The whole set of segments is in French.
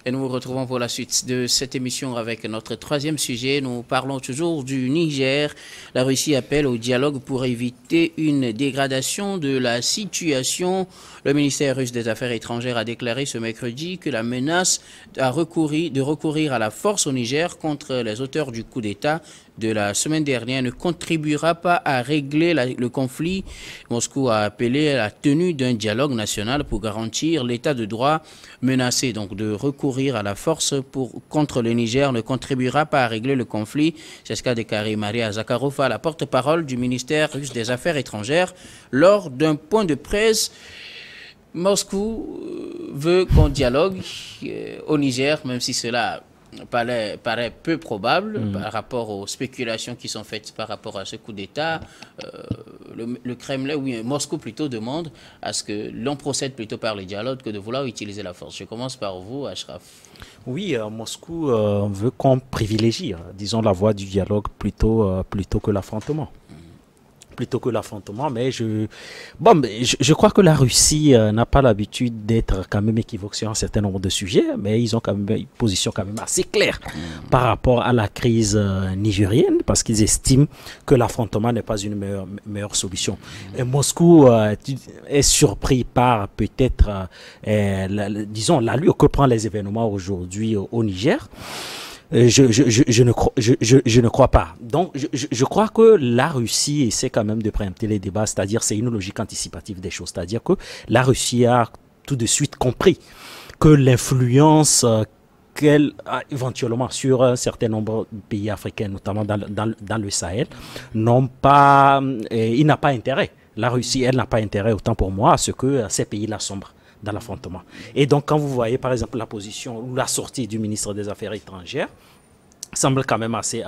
Et nous nous retrouvons pour la suite de cette émission avec notre troisième sujet. Nous parlons toujours du Niger. La Russie appelle au dialogue pour éviter une dégradation de la situation. Le ministère russe des Affaires étrangères a déclaré ce mercredi que la menace de recourir à la force au Niger contre les auteurs du coup d'État de la semaine dernière ne contribuera pas à régler le conflit. Moscou a appelé à la tenue d'un dialogue national pour garantir l'état de droit menacé. Donc de recourir à la force contre le Niger ne contribuera pas à régler le conflit. C'est ce qu'a déclaré Maria Zakharova, la porte-parole du ministère russe des Affaires étrangères, lors d'un point de presse. Moscou veut qu'on dialogue au Niger, même si cela paraît peu probable par rapport aux spéculations qui sont faites par rapport à ce coup d'État. Le Kremlin, oui, Moscou plutôt demande à ce que l'on procède plutôt par le dialogue que de vouloir utiliser la force. Je commence par vous, Ashraf. Oui, Moscou veut qu'on privilégie, disons, la voie du dialogue plutôt que l'affrontement. Mais je crois que la Russie n'a pas l'habitude d'être quand même équivoque sur un certain nombre de sujets, mais ils ont quand même une position quand même assez claire par rapport à la crise nigérienne, parce qu'ils estiment que l'affrontement n'est pas une meilleure solution. Et Moscou est surpris par peut-être, disons, l'allure que prend les événements aujourd'hui au Niger. Je ne crois pas. Donc, je crois que la Russie essaie quand même de préempter les débats, c'est-à-dire c'est une logique anticipative des choses. C'est-à-dire que la Russie a tout de suite compris que l'influence qu'elle a éventuellement sur un certain nombre de pays africains, notamment dans le Sahel, il n'a pas intérêt. La Russie, elle n'a pas intérêt, autant pour moi, à ce que ces pays-là sombrent dans l'affrontement. Et donc, quand vous voyez, par exemple, la position ou la sortie du ministre des Affaires étrangères, semble quand même assez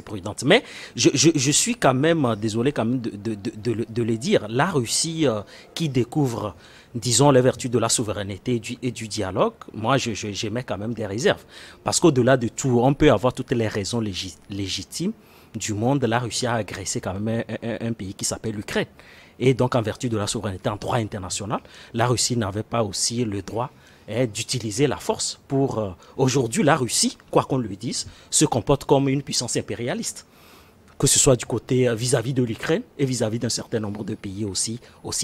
prudente. Mais je suis quand même, désolé quand même de le dire, la Russie qui découvre, disons, les vertus de la souveraineté et du dialogue, moi, j'émets quand même des réserves. Parce qu'au-delà de tout, on peut avoir toutes les raisons légitimes du monde. La Russie a agressé quand même un pays qui s'appelle l'Ukraine. Et donc, en vertu de la souveraineté en droit international, la Russie n'avait pas aussi le droit d'utiliser la force pour... Aujourd'hui, la Russie, quoi qu'on lui dise, se comporte comme une puissance impérialiste, que ce soit du côté vis-à-vis de l'Ukraine et vis-à-vis d'un certain nombre de pays aussi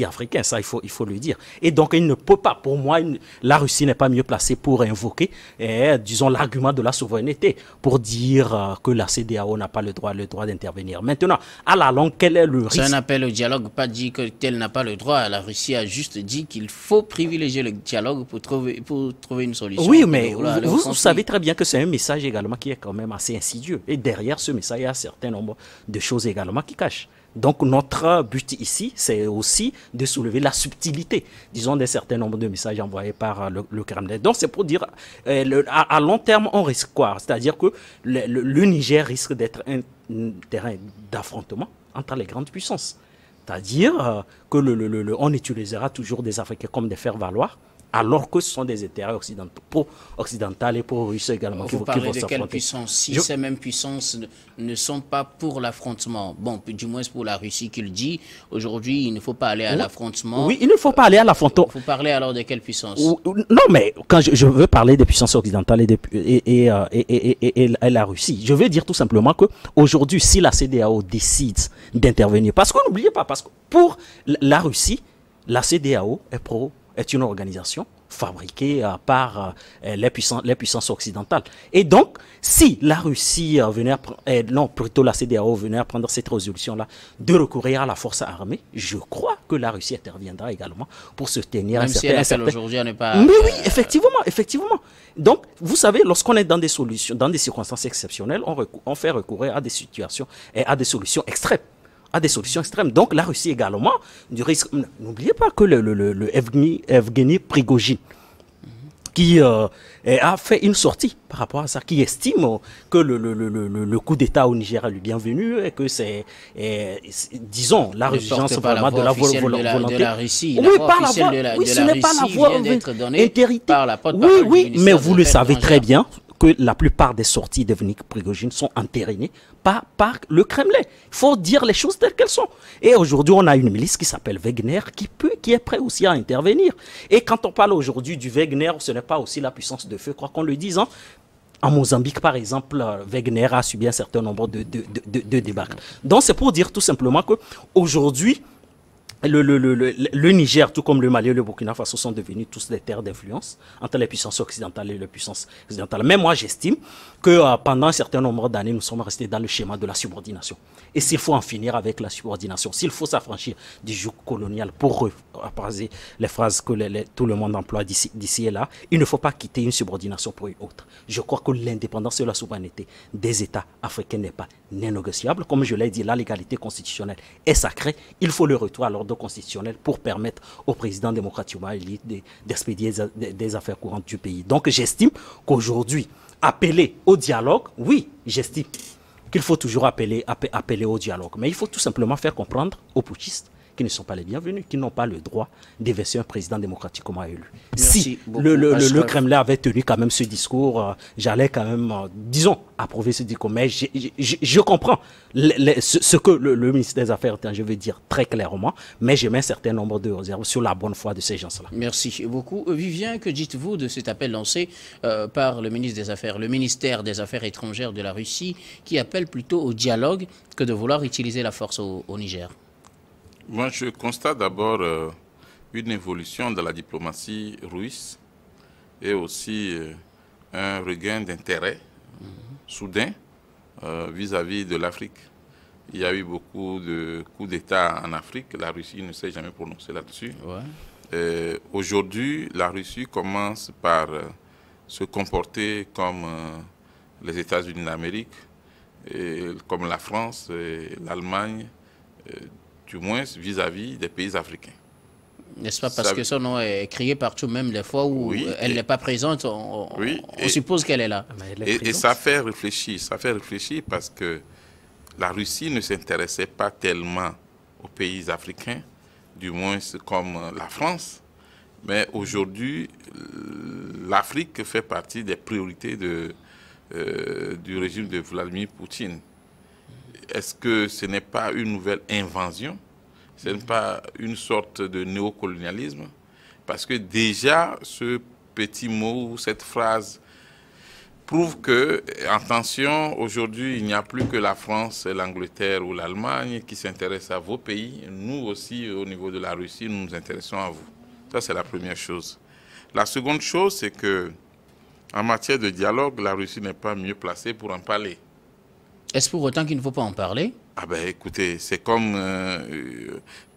africains. Ça, il faut le dire. Et donc, il ne peut pas, pour moi, la Russie n'est pas mieux placée pour invoquer, disons, l'argument de la souveraineté, pour dire que la CEDEAO n'a pas le droit d'intervenir. Maintenant, à la longue, quel est le risque? C'est un appel au dialogue, pas dit qu'elle n'a pas le droit. La Russie a juste dit qu'il faut privilégier le dialogue pour trouver une solution. Oui, mais vous savez très bien que c'est un message également qui est quand même assez insidieux. Et derrière ce message, il y a un certain nombre de choses également qui cachent. Donc notre but ici, c'est aussi de soulever la subtilité, disons, d'un certain nombre de messages envoyés par le Kremlin. Donc c'est pour dire, à long terme, on risque quoi? C'est-à-dire que le Niger risque d'être un terrain d'affrontement entre les grandes puissances. C'est-à-dire que on utilisera toujours des Africains comme des faire-valoir, alors que ce sont des intérêts occidentaux et pro-russes également qui vont s'affronter. Vous parlez de quelle puissance? Si ces mêmes puissances ne sont pas pour l'affrontement, bon, du moins pour la Russie qui le dit, aujourd'hui, il ne faut pas aller à l'affrontement. Oui, il ne faut pas aller à l'affrontement. Vous parlez alors de quelle puissance? Non, mais quand je veux parler des puissances occidentales et la Russie, je veux dire tout simplement qu'aujourd'hui, si la CEDEAO décide d'intervenir, parce que n'oubliez pas, parce que pour la Russie, la CEDEAO est une organisation fabriquée par les puissances occidentales. Et donc, si la Russie plutôt la CEDEAO venait à prendre cette résolution-là de recourir à la force armée, je crois que la Russie interviendra également pour se tenir même si elle appelle aujourd'hui à ne pas... Mais oui, effectivement. Donc, vous savez, lorsqu'on est dans des circonstances exceptionnelles, on fait recourir à des situations et à des solutions extrêmes. Donc la Russie également du risque. N'oubliez pas que le Evgeny Prigojine, qui a fait une sortie par rapport à ça, qui estime que le coup d'État au Niger est le bienvenu et que c'est, disons, la résistance vraiment de la volonté de la Russie. Oui, ce n'est pas la voix vient d'être donnée par la porte-parole du mais ministère vous le savez très bien que la plupart des sorties d'Evgeny Prigojine sont entérinées par le Kremlin. Il faut dire les choses telles qu'elles sont. Et aujourd'hui, on a une milice qui s'appelle Wagner qui est prêt aussi à intervenir. Et quand on parle aujourd'hui du Wagner, ce n'est pas aussi la puissance de feu, quoi qu'on le dise. Hein. En Mozambique, par exemple, Wagner a subi un certain nombre de débâcles. Donc, c'est pour dire tout simplement qu'aujourd'hui, le Niger, tout comme le Mali et le Burkina Faso, sont devenus tous des terres d'influence entre les puissances occidentales et les puissances occidentales. Mais moi, j'estime que pendant un certain nombre d'années, nous sommes restés dans le schéma de la subordination. Et s'il faut en finir avec la subordination, s'il faut s'affranchir du joug colonial pour rephraser les phrases que tout le monde emploie d'ici et là, il ne faut pas quitter une subordination pour une autre. Je crois que l'indépendance et la souveraineté des États africains n'est pas négociable. Comme je l'ai dit, la légalité constitutionnelle est sacrée. Il faut le retour à l'ordre constitutionnel pour permettre au président démocratiquement élu d'expédier des affaires courantes du pays. Donc j'estime qu'aujourd'hui, appeler au dialogue, oui, j'estime qu'il faut toujours appeler au dialogue. Mais il faut tout simplement faire comprendre aux putschistes qui ne sont pas les bienvenus, qui n'ont pas le droit d'évincer un président démocratiquement élu. Merci si beaucoup, le Kremlin avait tenu quand même ce discours, j'allais quand même, disons, approuver ce discours. Mais je comprends ce que le ministre des Affaires étrangères veut dire très clairement, mais j'ai mis un certain nombre de réserves sur la bonne foi de ces gens-là. Merci beaucoup. Vivien, que dites-vous de cet appel lancé par le ministère des Affaires étrangères de la Russie, qui appelle plutôt au dialogue que de vouloir utiliser la force au Niger? Moi, je constate d'abord une évolution de la diplomatie russe et aussi un regain d'intérêt soudain vis-à-vis de l'Afrique. Il y a eu beaucoup de coups d'État en Afrique. La Russie ne s'est jamais prononcée là-dessus. Ouais. Aujourd'hui, la Russie commence par se comporter comme les États-Unis d'Amérique, comme la France et l'Allemagne, du moins vis-à-vis des pays africains. N'est-ce pas parce que son nom est crié partout, même les fois où elle n'est pas présente, on suppose qu'elle est là. Et ça fait réfléchir parce que la Russie ne s'intéressait pas tellement aux pays africains, du moins comme la France, mais aujourd'hui, l'Afrique fait partie des priorités du régime de Vladimir Poutine. Est-ce que ce n'est pas une nouvelle invasion? Ce n'est pas une sorte de néocolonialisme? Parce que déjà, ce petit mot ou cette phrase prouve que, attention, aujourd'hui, il n'y a plus que la France, l'Angleterre ou l'Allemagne qui s'intéressent à vos pays. Nous aussi, au niveau de la Russie, nous nous intéressons à vous. Ça, c'est la première chose. La seconde chose, c'est que, en matière de dialogue, la Russie n'est pas mieux placée pour en parler. Est-ce pour autant qu'il ne faut pas en parler? Ah ben écoutez, c'est comme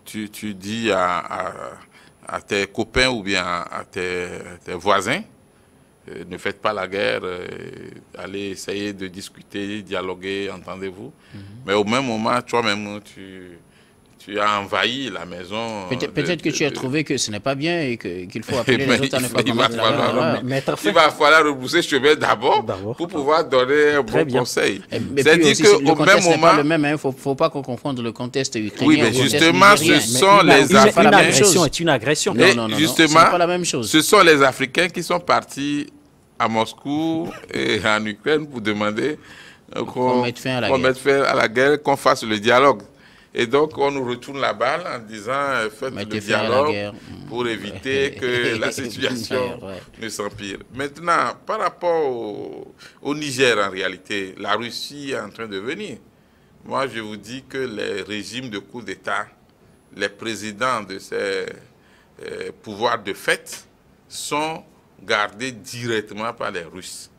tu dis à tes copains ou bien à tes voisins, ne faites pas la guerre, allez essayer de discuter, dialoguer, entendez-vous. Mais au même moment, toi-même, tu as envahi la maison. Peut-être que tu as trouvé que ce n'est pas bien et qu'il faut appeler les autres à ne pas commettre la guerre. Il va falloir repousser chemin d'abord pour pouvoir donner un bon conseil. C'est-à-dire qu'au même moment... pas le même, il ne faut pas qu'on confonde le contexte ukrainien. Oui, mais justement, ce sont les Africains... Une agression est une agression. Non, justement, c'est pas la même chose. Ce sont les Africains qui sont partis à Moscou et en Ukraine pour demander qu'on mette fin à la guerre, qu'on fasse le dialogue. Et donc, on nous retourne la balle en disant faites le dialogue pour éviter que la situation ne s'empire. Maintenant, par rapport au Niger, en réalité, la Russie est en train de venir. Moi, je vous dis que les régimes de coup d'État, les présidents de ces pouvoirs de fait sont gardés directement par les Russes.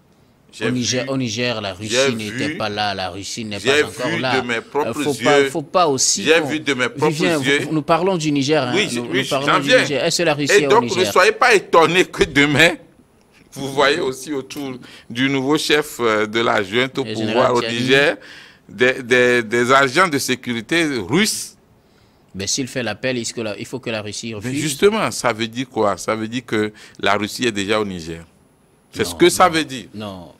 Au Niger, la Russie n'était pas là, la Russie n'est pas encore là. J'ai vu de mes propres yeux. Faut pas aussi. J'ai vu de mes propres yeux. Nous parlons du Niger. Hein, oui, j'en viens. Est-ce la Russie et donc, au Niger? ne soyez pas étonnés que demain, vous voyez aussi autour du nouveau chef de la junte au pouvoir au Niger, des agents de sécurité russes. Mais s'il fait l'appel, il faut que la Russie refuse. Mais justement, ça veut dire quoi? Ça veut dire que la Russie est déjà au Niger. C'est ce que ça veut dire. Non.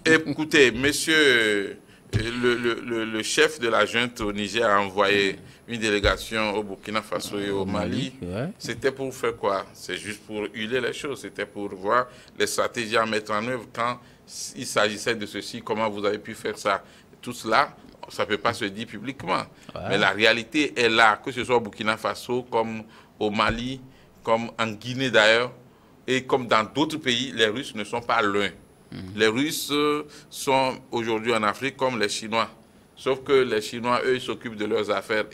Écoutez, monsieur le chef de la junte au Niger a envoyé une délégation au Burkina Faso et au Mali. Ouais. C'était pour faire quoi? C'est juste pour huiler les choses. C'était pour voir les stratégies à mettre en œuvre quand il s'agissait de ceci, comment vous avez pu faire ça, tout cela, ça ne peut pas se dire publiquement. Ouais. Mais la réalité est là, que ce soit au Burkina Faso, comme au Mali, comme en Guinée d'ailleurs, et comme dans d'autres pays, les Russes ne sont pas loin. Les Russes sont aujourd'hui en Afrique comme les Chinois. Sauf que les Chinois, eux, ils s'occupent de leurs affaires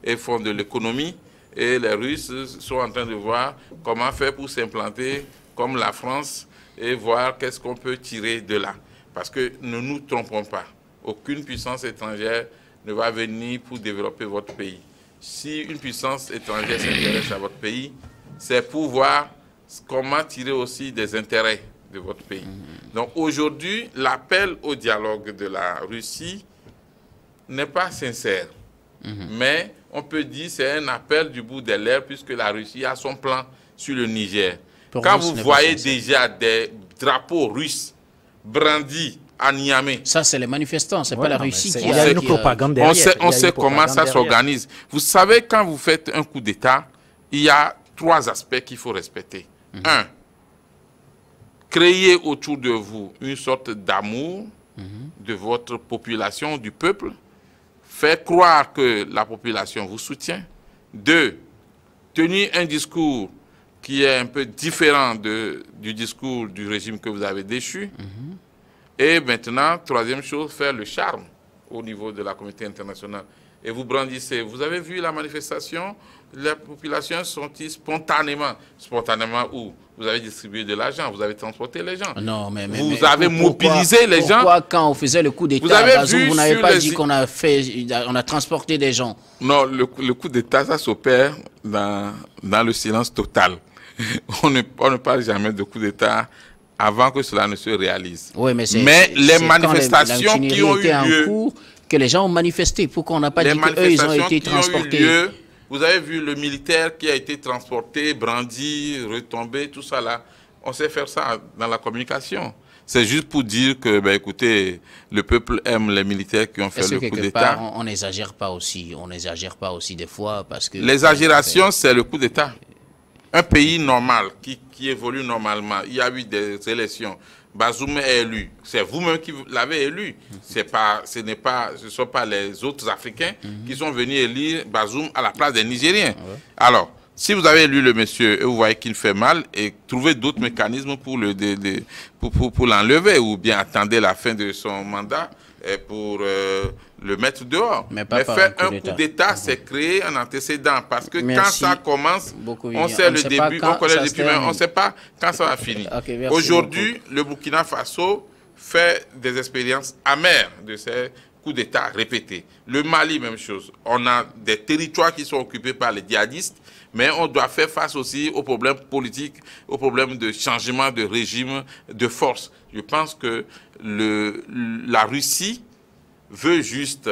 et font de l'économie. Et les Russes sont en train de voir comment faire pour s'implanter comme la France et voir qu'est-ce qu'on peut tirer de là. Parce que ne nous trompons pas. Aucune puissance étrangère ne va venir pour développer votre pays. Si une puissance étrangère s'intéresse à votre pays, c'est pour voir comment tirer aussi des intérêts de votre pays. Donc aujourd'hui, l'appel au dialogue de la Russie n'est pas sincère. Mais on peut dire que c'est un appel du bout des lèvres puisque la Russie a son plan sur le Niger. Quand vous voyez déjà des drapeaux russes brandis à Niamey. Ça, c'est les manifestants, c'est pas la Russie qui a... Il y a une propagande derrière. On sait comment ça s'organise. Vous savez, quand vous faites un coup d'État, il y a 3 aspects qu'il faut respecter. 1, créer autour de vous une sorte d'amour de votre population, du peuple. Faire croire que la population vous soutient. 2, tenir un discours qui est un peu différent du discours du régime que vous avez déchu. Et maintenant, 3e chose, faire le charme au niveau de la communauté internationale. Et vous brandissez. Vous avez vu la manifestation, les populations sont-ils spontanément où vous avez distribué de l'argent, vous avez transporté les gens. Non, mais vous avez mobilisé les gens. Pourquoi quand on faisait le coup d'État, vous n'avez pas dit qu'on a transporté des gens? Non, le coup d'État, ça s'opère dans le silence total. On ne parle jamais de coup d'État avant que cela ne se réalise. Oui, mais les manifestations qui ont eu lieu, que les gens ont manifesté, pourquoi on n'a pas dit qu'eux, ils ont été transportés? Vous avez vu le militaire qui a été transporté, brandi, retombé, tout ça là. On sait faire ça dans la communication. C'est juste pour dire que, ben, écoutez, le peuple aime les militaires qui ont fait le coup d'État. On n'exagère pas aussi. On n'exagère pas aussi des fois parce que... L'exagération, c'est le coup d'État. Un pays normal, qui évolue normalement, il y a eu des élections. Bazoum est élu. C'est vous-même qui l'avez élu. Ce ne sont pas les autres Africains qui sont venus élire Bazoum à la place des Nigériens. Alors, si vous avez élu le monsieur et vous voyez qu'il fait mal, et trouvez d'autres mécanismes pour l'enlever ou bien attendez la fin de son mandat pour le mettre dehors. Mais faire un coup d'État, c'est créer un antécédent. Parce que quand ça commence, on sait le début, on connaît le début, mais on ne sait pas quand ça va finir. Aujourd'hui, le Burkina Faso fait des expériences amères de ces coups d'État répétés. Le Mali, même chose. On a des territoires qui sont occupés par les djihadistes, mais on doit faire face aussi aux problèmes politiques, aux problèmes de changement de régime, de force. Je pense que la Russie veut juste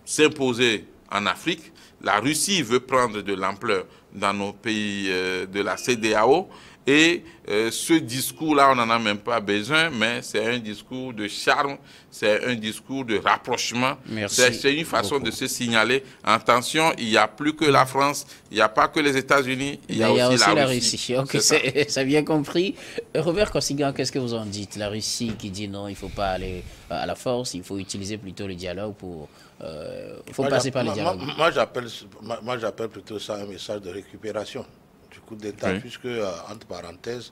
s'imposer en Afrique. La Russie veut prendre de l'ampleur dans nos pays de la CEDEAO. Et ce discours-là, on n'en a même pas besoin, mais c'est un discours de charme, c'est un discours de rapprochement. C'est une façon de se signaler. Attention, il n'y a plus que la France, il n'y a pas que les États-Unis, il y a aussi la Russie. Ok, c'est bien compris. Robert Kossinga, qu'est-ce que vous en dites? La Russie qui dit non, il ne faut pas aller à la force, il faut utiliser plutôt le dialogue pour... il faut passer par le dialogue. Moi, j'appelle plutôt ça un message de récupération du coup d'État, puisque, entre parenthèses,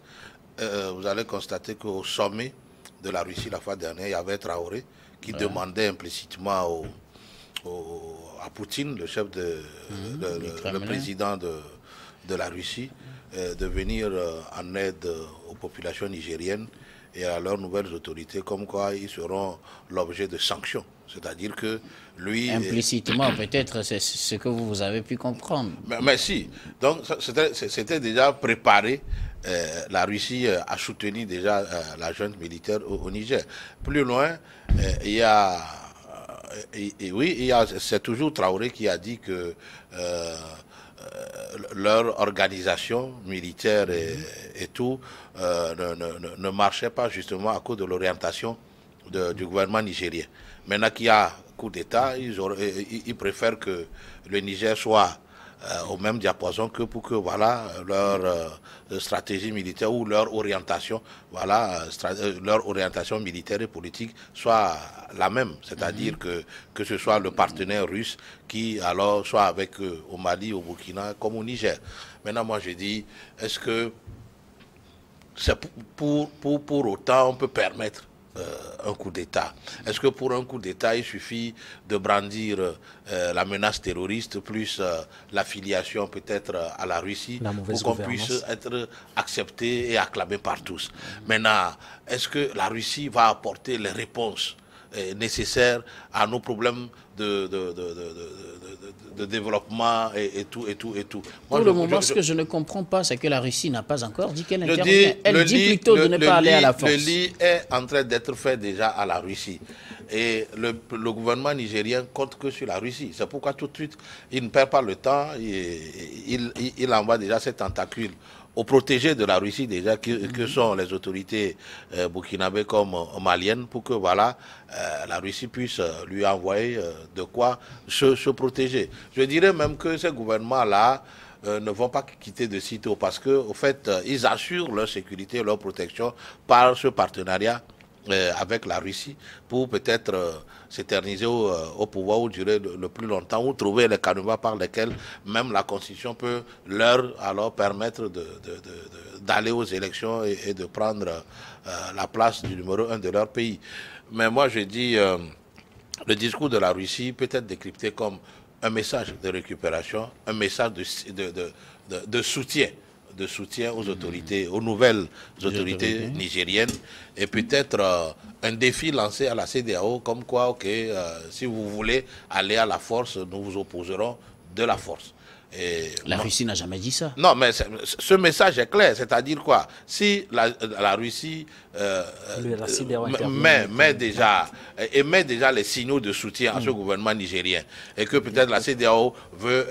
vous allez constater qu'au sommet de la Russie la fois dernière, il y avait Traoré qui demandait implicitement à Poutine, le chef le président de la Russie, de venir en aide aux populations nigériennes et à leurs nouvelles autorités, comme quoi ils seront l'objet de sanctions. C'est-à-dire que lui... Implicitement, peut-être, c'est ce que vous avez pu comprendre. Mais si. Donc, c'était déjà préparé. La Russie a soutenu déjà la junte militaire au Niger. Plus loin, il y a... c'est toujours Traoré qui a dit que leur organisation militaire et tout ne marchait pas justement à cause de l'orientation du gouvernement nigérien. Maintenant qu'il y a coup d'État, ils préfèrent que le Niger soit au même diapason que pour que voilà leur stratégie militaire ou leur orientation, voilà, leur orientation militaire et politique soit la même, c'est-à-dire que ce soit le partenaire russe qui alors soit avec eux au Mali, au Burkina comme au Niger. Maintenant, moi je dis, est-ce que c'est pour autant on peut permettre un coup d'État? Est-ce que pour un coup d'État, il suffit de brandir la menace terroriste plus l'affiliation peut-être à la Russie pour qu'on puisse être accepté et acclamé par tous? Maintenant, est-ce que la Russie va apporter les réponses nécessaires à nos problèmes de développement et tout? Pour le moment, ce que je ne comprends pas, c'est que la Russie n'a pas encore dit qu'elle intervient. Elle dit plutôt de ne pas aller à la force. Le lit est en train d'être fait déjà à la Russie. Et le gouvernement nigérien compte que sur la Russie. C'est pourquoi tout de suite, il ne perd pas le temps. Il envoie déjà ses tentacules aux protégés de la Russie déjà, que sont les autorités burkinabées comme maliennes, pour que voilà, la Russie puisse lui envoyer de quoi se protéger. Je dirais même que ces gouvernements-là ne vont pas quitter de sitôt parce que, au fait, ils assurent leur sécurité, leur protection par ce partenariat avec la Russie pour peut-être s'éterniser au pouvoir ou durer le plus longtemps ou trouver les canevas par lesquels même la Constitution peut leur alors permettre d'aller aux élections et de prendre la place du numéro 1 de leur pays. Mais moi je dis, le discours de la Russie peut être décrypté comme un message de récupération, un message de soutien aux autorités, aux nouvelles autorités nigériennes, et peut-être un défi lancé à la CEDEAO comme quoi, ok, si vous voulez aller à la force, nous vous opposerons de la force. Et la Russie n'a jamais dit ça. Non, mais ce message est clair, c'est-à-dire quoi? Si la Russie met déjà les signaux de soutien à ce gouvernement nigérien et que peut-être la CEDEAO veut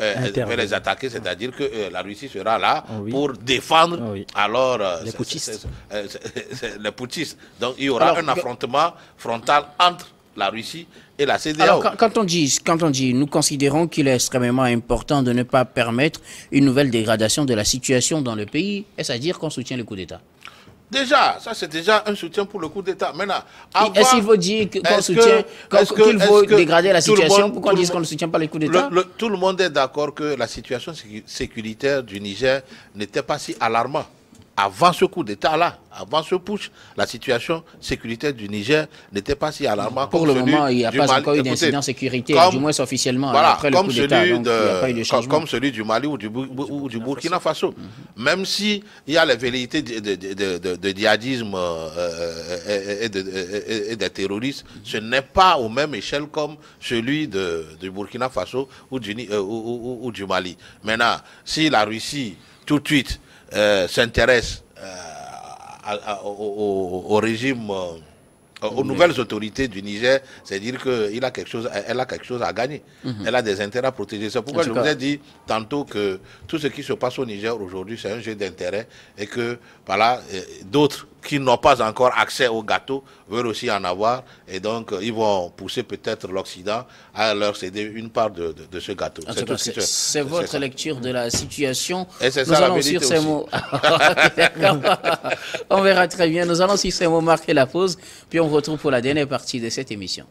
les attaquer, c'est-à-dire que la Russie sera là pour défendre alors les putschistes. Les putschistes. Donc il y aura un affrontement frontal entre la Russie et la CEDEAO. Alors, quand on dit, nous considérons qu'il est extrêmement important de ne pas permettre une nouvelle dégradation de la situation dans le pays, est-ce à dire qu'on soutient le coup d'État? Déjà, ça c'est déjà un soutien pour le coup d'État. Maintenant, est-ce qu'il faut dire qu'on soutient, qu'il faut dégrader la situation pour qu'on dise qu'on ne soutient pas le coup d'État? Tout le monde est d'accord que la situation sécuritaire du Niger n'était pas si alarmante. Avant ce coup d'État-là, avant ce putsch, la situation sécuritaire du Niger n'était pas si alarmante. Pour le moment, il n'y a pas encore eu d'incident sécuritaire, du moins officiellement, après le coup d'État. Donc, il n'y a pas eu de changement. Comme celui du Mali ou du Burkina Faso. Même s'il y a les velléités de djihadisme et des terroristes, ce n'est pas aux mêmes échelles comme celui du Burkina Faso ou du Mali. Maintenant, si la Russie, tout de suite, s'intéresse au régime, aux nouvelles autorités du Niger, c'est-à-dire qu'elle a quelque chose à gagner. Elle a des intérêts à protéger. C'est pourquoi je vous ai dit tantôt que tout ce qui se passe au Niger aujourd'hui, c'est un jeu d'intérêt et que voilà, d'autres qui n'ont pas encore accès au gâteau veulent aussi en avoir, et donc ils vont pousser peut-être l'Occident à leur céder une part de ce gâteau. C'est votre lecture de la situation. Et c'est ça la vérité sur ces mots. On verra très bien. Nous allons sur ces mots marquer la pause, puis on retrouve pour la dernière partie de cette émission.